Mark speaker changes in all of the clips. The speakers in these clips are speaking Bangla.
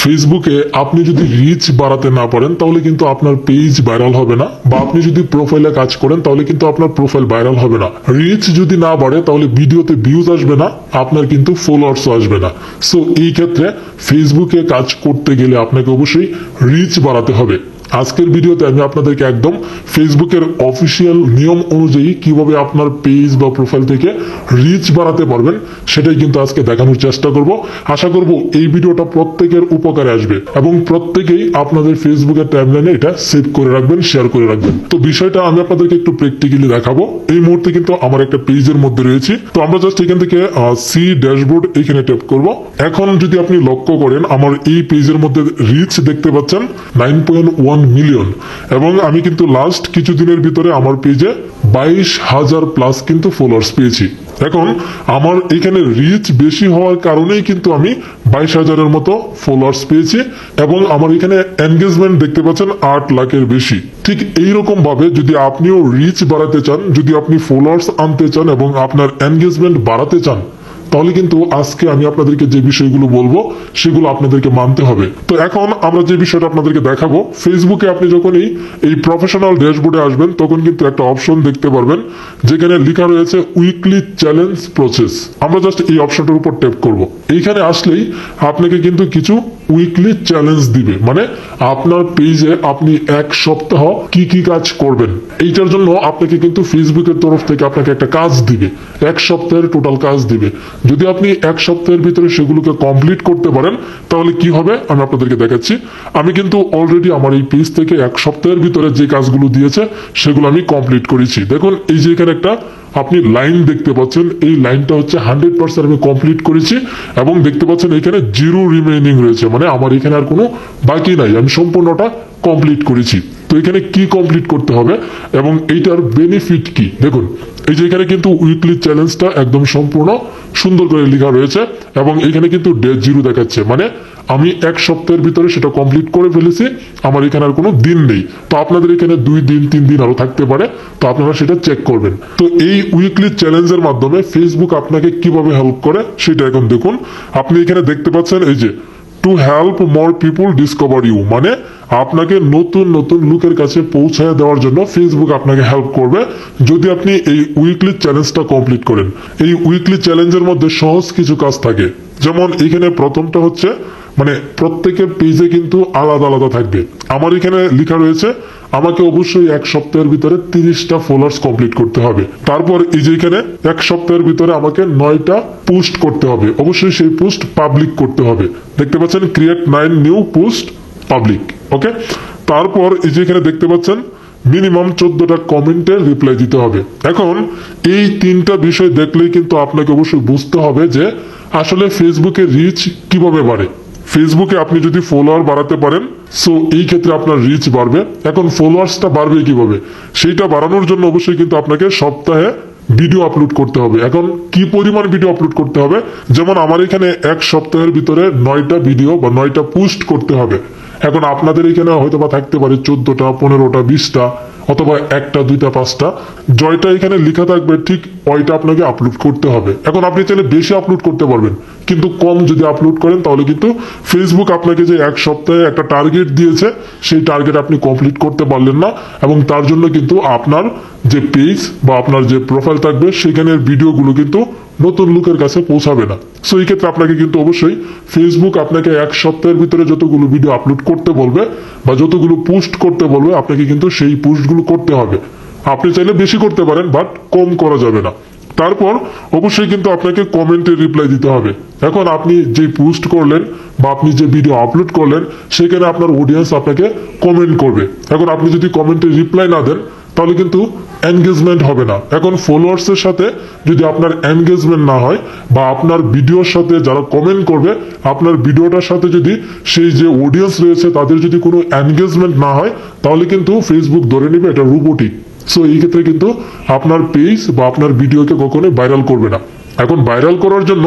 Speaker 1: ফেসবুকে আপনি যদি রিচ বাড়াতে না পারেন তাহলে কিন্তু আপনার পেজ ভাইরাল হবে না, বা আপনি যদি প্রোফাইলে কাজ করেন তাহলে কিন্তু আপনার প্রোফাইল ভাইরাল হবে না। রিচ যদি না বাড়ে তাহলে ভিডিওতে ভিউজ আসবে না, আপনার কিন্তু ফলোয়ার্সও আসবে না। সো এই ক্ষেত্রে ফেসবুকে কাজ করতে গেলে আপনাকে অবশ্যই রিচ বাড়াতে হবে। আজকের ভিডিওতে আমি আপনাদেরকে একদম ফেসবুকের অফিসিয়াল নিয়ম অনুযায়ী কিভাবে আপনার পেজ বা প্রোফাইল থেকে রিচ বাড়াতে পারবেন সেটাই কিন্তু আজকে দেখানোর চেষ্টা করব। আশা করব এই ভিডিওটা প্রত্যেকের উপকারে আসবে এবং প্রত্যেকেই আপনাদের ফেসবুকের টাইমলাইনে এটা সেভ করে রাখবেন, শেয়ার করে রাখবেন। তো বিষয়টা আমি আপনাদেরকে একটু প্র্যাকটিক্যালি দেখাবো। এই মুহূর্তে কিন্তু আমার একটা পেজের মধ্যে রয়েছি। তো আমরা জাস্ট এখান থেকে সি ড্যাশবোর্ড এখানে ট্যাপ করব। এখন যদি আপনি লক্ষ্য করেন আমার এই পেজের মধ্যে রিচ দেখতে পাচ্ছেন 9.1 মিলিয়ন, এবং আমি কিন্তু লাস্ট কিছুদিনের ভিতরে আমার পেজে 22,000 প্লাস কিন্তু ফলোয়ার্স পেয়েছি। এখন আমার এখানে রিচ বেশি হওয়ার কারণেই কিন্তু আমি 22,000-এর মতো ফলোয়ার্স পেয়েছি, এবং আমার এখানে এনগেজমেন্ট দেখতে পাচ্ছেন 8 লাখের বেশি। ঠিক এইরকম ভাবে যদি আপনিও রিচ বাড়াতে চান, যদি আপনি ফলোয়ার্স আনতে চান এবং আপনার এনগেজমেন্ট বাড়াতে চান, তাহলে কিন্তু আজকে আমি আপনাদেরকে যে বিষয়গুলো বলবো সেগুলো আপনাদেরকে মানতে হবে। তো এখন আমরা যে বিষয়টা আপনাদেরকে দেখাবো, ফেসবুকে আপনি যখনই এই প্রফেশনাল ড্যাশবোর্ডে আসবেন তখন কিন্তু একটা অপশন দেখতে পারবেন যেখানে লেখা রয়েছে উইকলি চ্যালেঞ্জ প্রসেস। আমরা জাস্ট এই অপশনটার উপর ট্যাপ করব। এইখানে আসলেই আপনাকে কিন্তু কিছু উইকলি চ্যালেঞ্জ দিবে, মানে আপনার পেজে আপনি এক সপ্তাহ কি কি কাজ করবেন এইটার জন্য আপনাকে কিন্তু ফেসবুকের তরফ থেকে আপনাকে একটা কাজ দিবে, এক সপ্তাহের টোটাল কাজ দিবে। যদি আপনি এক সপ্তাহের ভিতরে সেগুলোকে কমপ্লিট করতে পারেন তাহলে কি হবে আমি আপনাদেরকে দেখাচ্ছি। আমি কিন্তু অলরেডি আমার এই পেজ থেকে এক সপ্তাহের ভিতরে যে কাজগুলো দিয়েছে সেগুলো আমি কমপ্লিট করেছি। দেখুন এই যে এখানে একটা আপনি লাইন দেখতে পাচ্ছেন, এই লাইনটা হচ্ছে 100% আমি কমপ্লিট করেছি, এবং দেখতে পাচ্ছেন এখানে 0 রিমেইনিং রয়েছে, মানে আমার এখানে আর কোনো বাকি নাই, আমি সম্পূর্ণটা কমপ্লিট করেছি। তো এখানে কি কমপ্লিট করতে হবে এবং এইটার বেনিফিট কি, দেখুন এই যে এখানে কিন্তু উইকলি চ্যালেঞ্জটা একদম সম্পূর্ণ সুন্দর করে লেখা রয়েছে, এবং এখানে কিন্তু ডে 0 দেখাচ্ছে, মানে আমি এক সপ্তাহের ভিতরে সেটা কমপ্লিট করে ফেলেছি, আমার এখানে আর কোনো দিন নেই। তো আপনাদের এখানে 2 দিন 3 দিন আরো থাকতে পারে, তো আপনারা সেটা চেক করবেন। তো এই উইকলি চ্যালেঞ্জের মাধ্যমে ফেসবুক আপনাকে কিভাবে হেল্প করে সেটা এখন দেখুন। আপনি এখানে দেখতে পাচ্ছেন এই যে to help more people discover you, মানে আপনাকে নতুন নতুন লোকের কাছে পৌঁছায় দেওয়ার জন্য ফেসবুক আপনাকে হেল্প করবে যদি আপনি এই উইকলি চ্যালেঞ্জটা কমপ্লিট করেন। এই উইকলি চ্যালেঞ্জের মধ্যে সহজ কিছু কাজ থাকে, যেমন এখানে প্রথমটা হচ্ছে মানে প্রত্যেকের পেজে কিন্তু আলাদা আলাদা থাকবে। আমার এখানে লেখা রয়েছে আমাকে অবশ্যই এক সপ্তাহের ভিতরে 30টা ফলোয়ার্স কমপ্লিট করতে হবে। তারপর এই যে এখানে এক সপ্তাহের ভিতরে আমাকে 9টা পোস্ট করতে হবে, অবশ্যই সেই পোস্ট পাবলিক করতে হবে। দেখতে পাচ্ছেন ক্রিয়েট 9 নিউ পোস্ট পাবলিক, ওকে। তারপর এই যে এখানে দেখতে পাচ্ছেন মিনিমাম 14টা কমেন্টের রিপ্লাই দিতে হবে। এখন এই 3টা বিষয় দেখলেই কিন্তু আপনাকে অবশ্যই বুঝতে হবে যে আসলে ফেসবুকে রিচ কিভাবে বাড়ে। ফেসবুকে আপনি যদি ফলোয়ার বাড়াতে পারেন সো এই ক্ষেত্রে আপনার রিচ বাড়বে। এখন ফলোয়ার্সটা বাড়বে কিভাবে, সেইটা বাড়ানোর জন্য অবশ্যই কিন্তু আপনাকে সপ্তাহে ভিডিও আপলোড করতে হবে। এখন কি পরিমাণ ভিডিও আপলোড করতে হবে, যেমন আমার এখানে এক সপ্তাহের ভিতরে 9টা ভিডিও বা 9টা পোস্ট করতে হবে। এখন আপনাদের এখানে হয়তো বা থাকতে পারে 14টা 15টা 20টা অথবা 1টা 2টা 5টা, জয়টা এখানে লেখা থাকবে ঠিক ওইটা আপনাকে আপলোড করতে হবে। এখন আপনি চাইলে বেশি আপলোড করতে পারবেন, কিন্তু কম যদি আপলোড করেন তাহলে কিন্তু ফেসবুক আপনাকে যে এক সপ্তাহে একটা টার্গেট দিয়েছে সেই টার্গেট আপনি কমপ্লিট করতে পারলেন না, এবং তার জন্য কিন্তু আপনার যে পেজ বা আপনার যে প্রোফাইল থাকবে সেখানের ভিডিওগুলো কিন্তু নতুন লোকের কাছে পৌঁছাবে না। সো এই ক্ষেত্রে আপনাকে কিন্তু অবশ্যই ফেসবুক আপনাকে এক সপ্তাহের ভিতরে যতগুলো ভিডিও আপলোড করতে বলবে বা যতগুলো পোস্ট করতে বলবে আপনাকে কিন্তু সেই পোস্টগুলো করতে হবে। আপনি চাইলে বেশি করতে পারেন, বাট কম করা যাবে না। তারপর অবশ্যই কিন্তু আপনাকে কমেন্টের রিপ্লাই দিতে হবে। এখন আপনি যে পোস্ট করলেন বা আপনি যে ভিডিও আপলোড করলেন সেখানে আপনার অডিয়েন্স আপনাকে কমেন্ট করবে। এখন আপনি যদি কমেন্টের রিপ্লাই না দেন তাহলে কিন্তু এনগেজমেন্ট হবে না। এখন ফলোয়ার্সের সাথে যদি আপনার এনগেজমেন্ট না হয় বা আপনার ভিডিওর সাথে যারা কমেন্ট করবে আপনার ভিডিওটার সাথে যদি সেই যে অডিয়েন্স রয়েছে তাদের যদি কোনো এনগেজমেন্ট না হয় তাহলে কিন্তু ফেসবুক ধরে নেবে এটা রোবটিক। সো এই ক্ষেত্রে কিন্তু আপনার পেজ বা আপনার ভিডিওকে কখনোই ভাইরাল করবে না। এখন ভাইরাল করার জন্য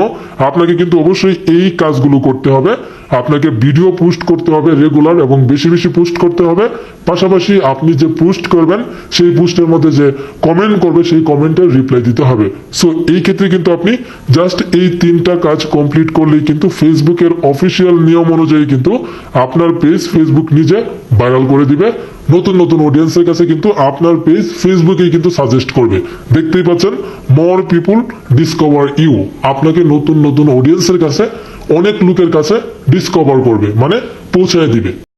Speaker 1: আপনাকে কিন্তু অবশ্যই এই কাজগুলো করতে হবে। আপনাকে ভিডিও পোস্ট করতে হবে রেগুলার এবং বেশি বেশি পোস্ট করতে হবে। পাশাপাশি আপনি যে পোস্ট করবেন সেই পোস্টের মধ্যে যে কমেন্ট করবে সেই কমেন্টের রিপ্লাই দিতে হবে। সো এই ক্ষেত্রে কিন্তু আপনি জাস্ট এই 3টা কাজ কমপ্লিট করলেই কিন্তু ফেসবুকের অফিসিয়াল নিয়ম অনুযায়ী কিন্তু আপনার পেজ ফেসবুক নিজে ভাইরাল করে দিবে। নতুন নতুন অডিয়েন্সের কাছে কিন্তু আপনার পেজ ফেসবুকেই কিন্তু সাজেস্ট করবে। দেখতেই পাচ্ছেন, মোর পিপুল ডিসকভার ইউ, আপনাকে নতুন নতুন অডিয়েন্সের কাছে, অনেক লোকের কাছে ডিসকভার করবে, মানে পৌঁছায় দিবে।